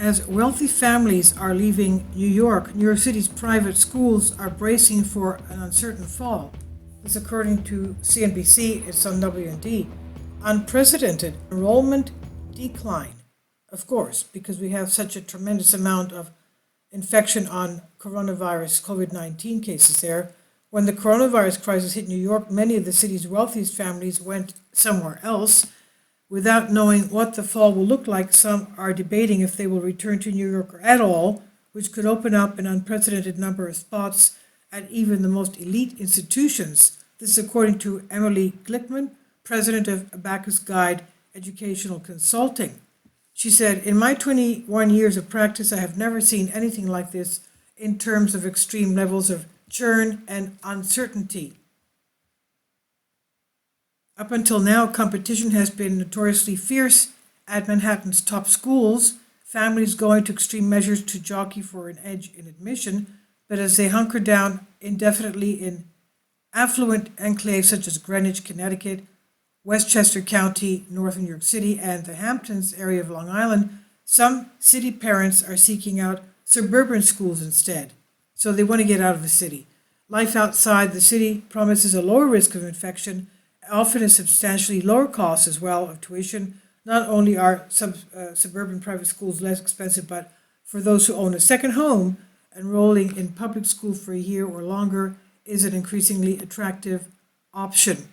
As wealthy families are leaving New York City's private schools are bracing for an uncertain fall. This according to CNBC, it's on WND. Unprecedented enrollment decline, of course, because we have such a tremendous amount of infection on coronavirus, COVID-19 cases there. When the coronavirus crisis hit New York, many of the city's wealthiest families went somewhere else. Without knowing what the fall will look like, some are debating if they will return to New York at all, which could open up an unprecedented number of spots at even the most elite institutions. This is according to Emily Glickman, president of Abacus Guide Educational Consulting. She said, "In my 21 years of practice, I have never seen anything like this in terms of extreme levels of churn and uncertainty. Up until now, competition has been notoriously fierce at Manhattan's top schools, families going to extreme measures to jockey for an edge in admission, but as they hunker down indefinitely in affluent enclaves such as Greenwich, Connecticut, Westchester County, northern New York City, and the Hamptons area of Long Island, some city parents are seeking out suburban schools instead. So they want to get out of the city. Life outside the city promises a lower risk of infection, often a substantially lower cost as well of tuition. Not only are suburban private schools less expensive, but for those who own a second home, enrolling in public school for a year or longer is an increasingly attractive option.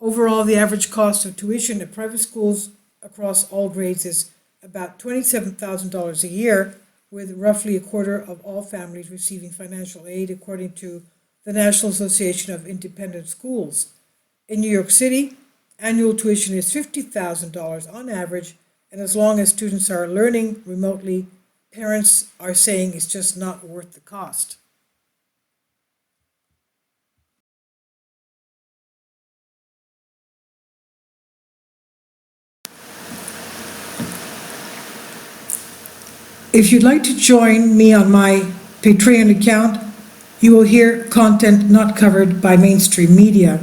Overall, the average cost of tuition at private schools across all grades is about $27,000 a year, with roughly a quarter of all families receiving financial aid, according to the National Association of Independent Schools. In New York City, annual tuition is $50,000 on average, and as long as students are learning remotely, parents are saying it's just not worth the cost. If you'd like to join me on my Patreon account, you will hear content not covered by mainstream media.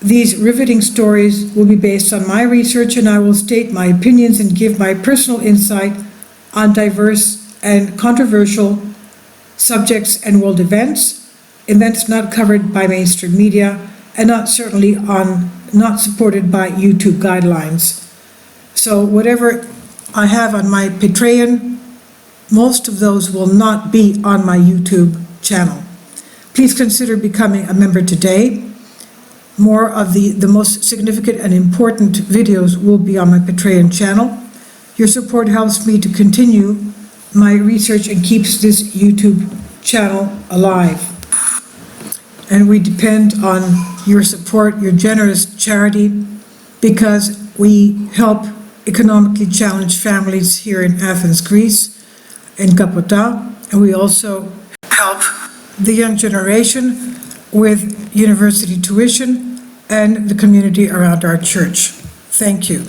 These riveting stories will be based on my research, and I will state my opinions and give my personal insight on diverse and controversial subjects and world events not covered by mainstream media, and not supported by YouTube guidelines. So whatever I have on my Patreon, most of those will not be on my YouTube channel. Please consider becoming a member today. More of the most significant and important videos will be on my Patreon channel. Your support helps me to continue my research and keeps this YouTube channel alive. And we depend on your support, your generous charity, because we help economically challenged families here in Athens, Greece, in Kapota, and we also help the young generation with university tuition and the community around our church. Thank you.